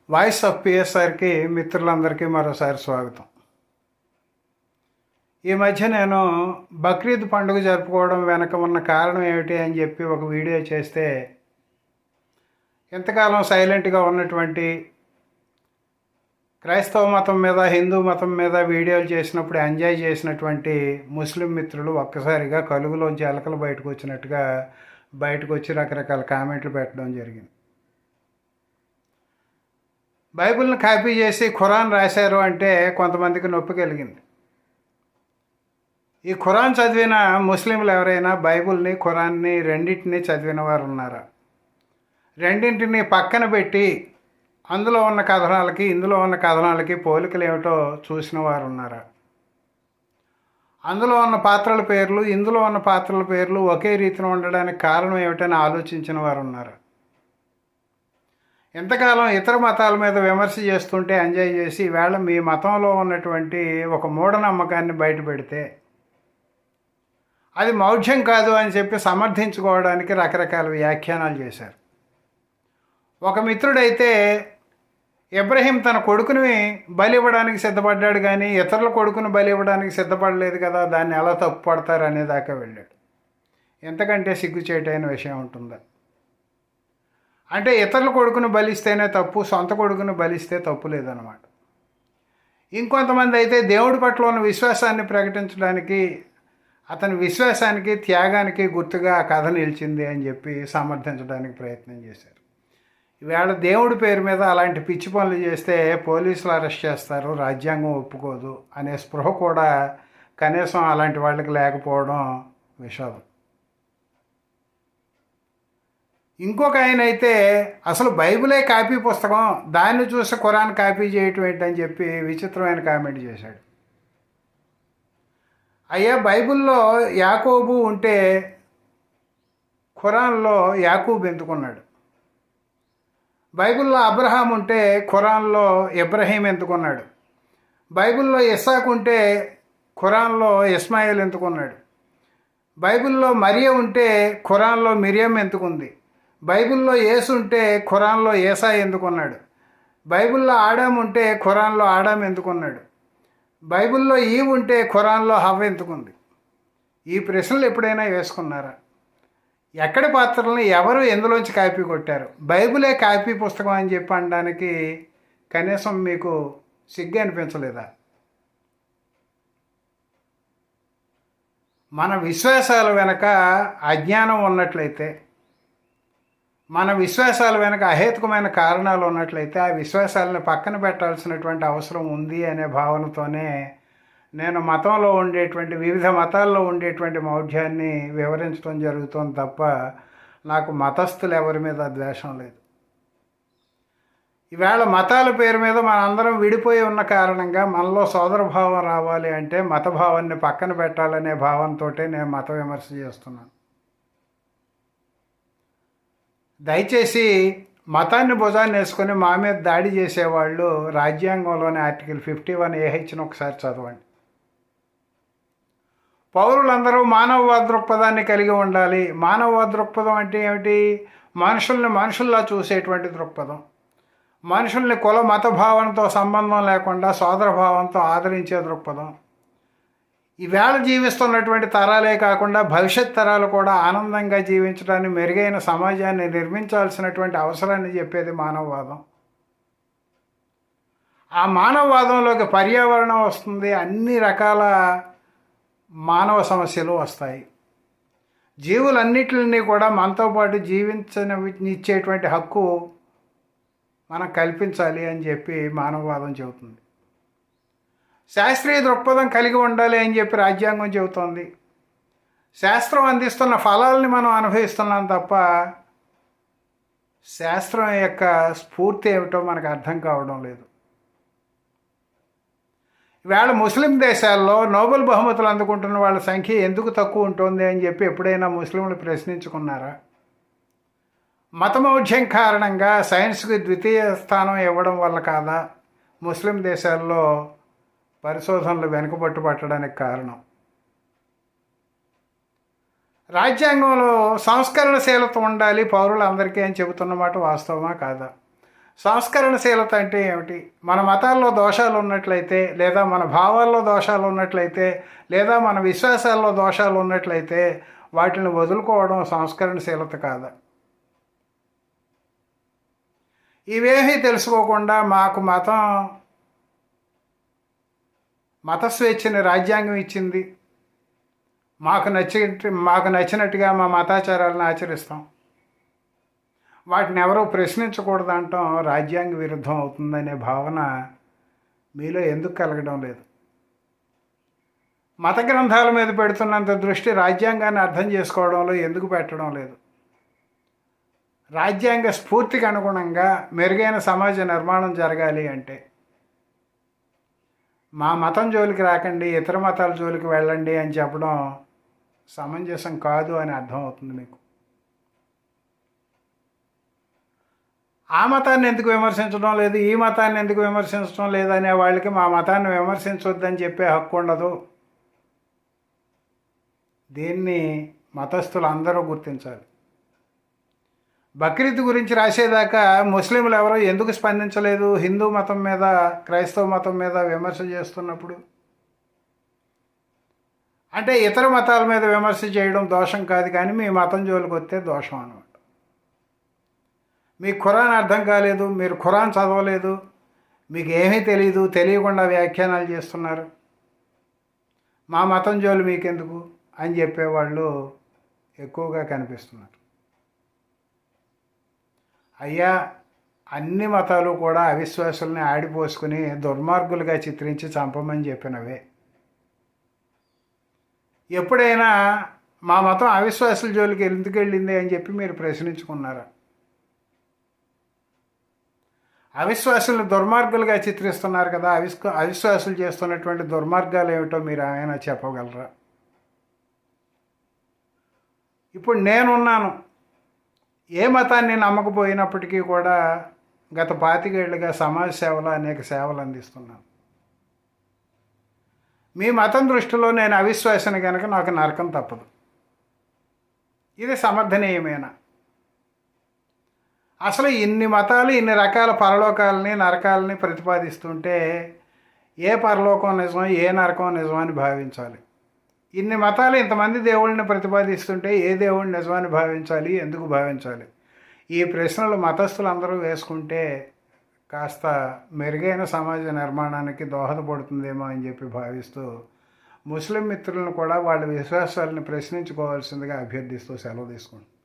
Voice of పిఎస్ఆర్కి మిత్రులందరికీ మరోసారి స్వాగతం. ఈ మధ్య నేను బక్రీద్ పండుగ జరుపుకోవడం వెనక ఉన్న కారణం ఏమిటి అని చెప్పి ఒక వీడియో చేస్తే ఇంతకాలం సైలెంట్గా ఉన్నటువంటి క్రైస్తవ మతం మీద హిందూ మతం మీద వీడియోలు చేసినప్పుడు ఎంజాయ్ చేసినటువంటి ముస్లిం మిత్రులు ఒక్కసారిగా కలుగులోంచి ఎలకలు బయటకు వచ్చినట్టుగా బయటకు వచ్చి రకరకాల కామెంట్లు పెట్టడం జరిగింది. బైబిల్ని కాపీ చేసి ఖురాన్ రాశారు అంటే కొంతమందికి నొప్పి కలిగింది. ఈ ఖురాన్ చదివిన ముస్లింలు ఎవరైనా బైబిల్ని ఖురాన్ని రెండింటినీ చదివిన వారు ఉన్నారా? రెండింటిని పక్కన పెట్టి అందులో ఉన్న కథనాలకి ఇందులో ఉన్న కథనాలకి పోలికలు ఏమిటో చూసిన వారు ఉన్నారా? అందులో ఉన్న పాత్రల పేర్లు ఇందులో ఉన్న పాత్రల పేర్లు ఒకే రీతిలో ఉండడానికి కారణం ఏమిటని ఆలోచించిన వారు ఉన్నారు. ఎంతకాలం ఇతర మతాల మీద విమర్శ చేస్తుంటే ఎంజాయ్ చేసి ఈవేళ మీ మతంలో ఉన్నటువంటి ఒక మూఢనమ్మకాన్ని బయటపెడితే అది మౌఢ్యం కాదు అని చెప్పి సమర్థించుకోవడానికి రకరకాల వ్యాఖ్యానాలు చేశారు. ఒక మిత్రుడైతే ఇబ్రహీం తన కొడుకుని బలి ఇవ్వడానికి సిద్ధపడ్డాడు, కానీ ఇతరుల కొడుకుని బలి ఇవ్వడానికి సిద్ధపడలేదు కదా, దాన్ని ఎలా తప్పు పడతారు అనేదాకా వెళ్ళాడు. ఎంతకంటే సిగ్గుచేటైన విషయం ఉంటుందా? అంటే ఇతరుల కొడుకును బలిస్తేనే తప్పు, సొంత కొడుకును బలిస్తే తప్పు లేదన్నమాట. ఇంకొంతమంది అయితే దేవుడి పట్ల ఉన్న విశ్వాసాన్ని ప్రకటించడానికి, అతని విశ్వాసానికి త్యాగానికి గుర్తుగా ఆ కథ నిలిచింది అని చెప్పి సమర్థించడానికి ప్రయత్నం చేశారు. ఈవేళ దేవుడి పేరు మీద అలాంటి పిచ్చి పనులు చేస్తే పోలీసులు అరెస్ట్ చేస్తారు, రాజ్యాంగం ఒప్పుకోదు అనే స్పృహ కూడా కనీసం అలాంటి వాళ్ళకి లేకపోవడం విషాదం. ఇంకొక ఆయన అయితే అసలు బైబిలే కాపీ పుస్తకం, దాన్ని చూసి ఖురాన్ కాపీ చేయటం ఏంటని చెప్పి విచిత్రమైన కామెంట్ చేశాడు. అయ్యా, బైబిల్లో యాకోబు ఉంటే ఖురాన్లో యాకూబ్ ఎందుకున్నాడు? బైబిల్లో అబ్రహాం ఉంటే ఖురాన్లో ఇబ్రహీం ఎందుకున్నాడు? బైబిల్లో ఇస్సాకు ఉంటే ఖురాన్లో ఇస్మాయిల్ ఎందుకున్నాడు? బైబిల్లో మరియ ఉంటే ఖురాన్లో మిరియం ఎందుకుంది? బైబిల్లో యేసు ఉంటే ఖురాన్లో ఏసా ఎందుకున్నాడు? బైబిల్లో ఆడాం ఉంటే ఖురాన్లో ఆడాం ఎందుకున్నాడు? బైబిల్లో ఈవ్ ఉంటే ఖురాన్లో హవ్వ ఎందుకుంది? ఈ ప్రశ్నలు ఎప్పుడైనా వేసుకున్నారా? ఎక్కడి పాత్రలను ఎవరు ఎందులోంచి కాపీ కొట్టారు? బైబిలే కాపీ పుస్తకం అని చెప్పి అనడానికి కనీసం మీకు సిగ్గు అనిపించలేదా? మన విశ్వాసాల వెనక అజ్ఞానం ఉన్నట్లయితే, మన విశ్వాసాల వెనక అహేతుకమైన కారణాలు ఉన్నట్లయితే ఆ విశ్వాసాలను పక్కన పెట్టాల్సినటువంటి అవసరం ఉంది అనే భావనతోనే నేను మతంలో ఉండేటువంటి వివిధ మతాల్లో ఉండేటువంటి మౌఢ్యాన్ని వివరించడం జరుగుతుంది తప్ప నాకు మతస్థులు ఎవరి మీద ద్వేషం లేదు. ఈవేళ మతాల పేరు మీద మనందరం విడిపోయి ఉన్న కారణంగా మనలో సోదరభావం రావాలి అంటే మతభావాన్ని పక్కన పెట్టాలనే భావంతో నేను మత విమర్శ చేస్తున్నాను. దయచేసి మతాన్ని భుజాన్ని వేసుకొని మా మీద దాడి చేసేవాళ్ళు రాజ్యాంగంలోని ఆర్టికల్ 51AHని ఒకసారి చదవండి. పౌరులందరూ మానవవాద దృక్పథాన్ని కలిగి ఉండాలి. మానవవాద దృక్పథం అంటే ఏమిటి? మనుషుల్ని మనుషుల్లా చూసేటువంటి దృక్పథం, మనుషుల్ని కుల మత భావంతో సంబంధం లేకుండా సోదరభావంతో ఆదరించే దృక్పథం. ఈవేళ జీవిస్తున్నటువంటి తరాలే కాకుండా భవిష్యత్ తరాలు కూడా ఆనందంగా జీవించడానికి మెరుగైన సమాజాన్ని నిర్మించాల్సినటువంటి అవసరాన్ని చెప్పేది మానవవాదం. ఆ మానవవాదంలోకి పర్యావరణం వస్తుంది, అన్ని రకాల మానవ సమస్యలు వస్తాయి. జీవులన్నిటిని కూడా మనతో పాటు జీవించనిచ్చేటువంటి హక్కు మనం కల్పించాలి అని చెప్పి మానవవాదం చెబుతుంది. శాస్త్రీయ దృక్పథం కలిగి ఉండాలి అని చెప్పి రాజ్యాంగం చెబుతోంది. శాస్త్రం అందిస్తున్న ఫలాలని మనం అనుభవిస్తున్నాం తప్ప శాస్త్రం యొక్క స్ఫూర్తి ఏమిటో మనకు అర్థం కావడం లేదు. ఈవేళ ముస్లిం దేశాల్లో నోబెల్ బహుమతులు అందుకుంటున్న వాళ్ళ సంఖ్య ఎందుకు తక్కువ ఉంటుంది అని చెప్పి ఎప్పుడైనా ముస్లింలు ప్రశ్నించుకున్నారా? మతమౌఢ్యం కారణంగా సైన్స్కి ద్వితీయ స్థానం ఇవ్వడం వల్ల కాదా ముస్లిం దేశాల్లో పరిశోధనలు వెనుకబట్టు పట్టడానికి కారణం? రాజ్యాంగంలో సంస్కరణశీలత ఉండాలి పౌరులందరికీ అని చెబుతున్నమాట వాస్తవమా కాదా? సంస్కరణశీలత అంటే ఏమిటి? మన మతాల్లో దోషాలు ఉన్నట్లయితే, లేదా మన భావాల్లో దోషాలు ఉన్నట్లయితే, లేదా మన విశ్వాసాల్లో దోషాలు ఉన్నట్లయితే వాటిని వదులుకోవడం సంస్కరణశీలత కాదా? ఇవేమీ తెలుసుకోకుండా మాకు మత స్వేచ్ఛని రాజ్యాంగం ఇచ్చింది, మాకు నచ్చినట్టుగా మా మతాచారాలను ఆచరిస్తాం, వాటిని ఎవరూ ప్రశ్నించకూడదు అంటాం రాజ్యాంగ విరుద్ధం అవుతుందనే భావన మీలో ఎందుకు కలగడం లేదు? మత గ్రంథాల మీద పెడుతున్నంత దృష్టి రాజ్యాంగాన్ని అర్థం చేసుకోవడంలో ఎందుకు పెట్టడం లేదు? రాజ్యాంగ స్ఫూర్తికి అనుగుణంగా మెరుగైన సమాజ నిర్మాణం జరగాలి అంటే మా మతం జోలికి రాకండి, ఇతర మతాల జోలికి వెళ్ళండి అని చెప్పడం సమంజసం కాదు అని అర్థం అవుతుంది మీకు. ఆ మతాన్ని ఎందుకు విమర్శించడం లేదు, ఈ మతాన్ని ఎందుకు విమర్శించడం లేదు అనే వాళ్ళకి మా మతాన్ని విమర్శించొద్దని చెప్పే హక్కు ఉండదు. దీన్ని మతస్థులు అందరూ గుర్తించాలి. బక్రీద్ గురించి రాసేదాకా ముస్లింలు ఎవరో ఎందుకు స్పందించలేదు హిందూ మతం మీద, క్రైస్తవ మతం మీద విమర్శ చేస్తున్నప్పుడు? అంటే ఇతర మతాల మీద విమర్శ చేయడం దోషం కాదు, కానీ మీ మతం జోలికి వస్తే దోషం అన్నమాట. మీకు ఖురాన్ అర్థం కాలేదు, మీరు ఖురాన్ చదవలేదు, మీకు ఏమీ తెలియదు, తెలియకుండా వ్యాఖ్యానాలు చేస్తున్నారు, మా మతం జోలు మీకెందుకు అని చెప్పేవాళ్ళు ఎక్కువగా కనిపిస్తున్నారు. అయ్యా, అన్ని మతాలు కూడా అవిశ్వాసుల్ని ఆడిపోసుకుని దుర్మార్గులుగా చిత్రించి చంపమని చెప్పినవే. ఎప్పుడైనా మా మతం అవిశ్వాసుల జోలికి ఎందుకు వెళ్ళింది అని చెప్పి మీరు ప్రశ్నించుకున్నారా? అవిశ్వాసులను దుర్మార్గులుగా చిత్రిస్తున్నారు కదా, అవిశ్వాసులు చేస్తున్నటువంటి దుర్మార్గాలు ఏమిటో మీరు ఏమైనా చెప్పగలరా? ఇప్పుడు నేనున్నాను, ఏ మతాన్ని నమ్మకపోయినప్పటికీ కూడా గత 25 ఏళ్ళుగా సమాజ సేవలో అనేక సేవలు అందిస్తున్నాను. మీ మతం దృష్టిలో నేను అవిశ్వాసిని కనుక నాకు నరకం తప్పదు. ఇది సమర్థనీయమేనా? అసలు ఇన్ని మతాలు ఇన్ని రకాల పరలోకాలని నరకాలని ప్రతిపాదిస్తుంటే ఏ పరలోకం నిజం, ఏ నరకం నిజం అని భావించాలి? ఇన్ని మతాలు ఇంతమంది దేవుళ్ళని ప్రతిపాదిస్తుంటే ఏ దేవుడిని నిజమని భావించాలి, ఎందుకు భావించాలి? ఈ ప్రశ్నలు మతస్థులు అందరూ వేసుకుంటే కాస్త మెరుగైన సమాజ నిర్మాణానికి దోహదపడుతుందేమో అని చెప్పి భావిస్తూ ముస్లిం మిత్రులను కూడా వాళ్ళ విశ్వాసాలను ప్రశ్నించుకోవాల్సిందిగా అభ్యర్థిస్తూ సెలవు తీసుకుంటాను.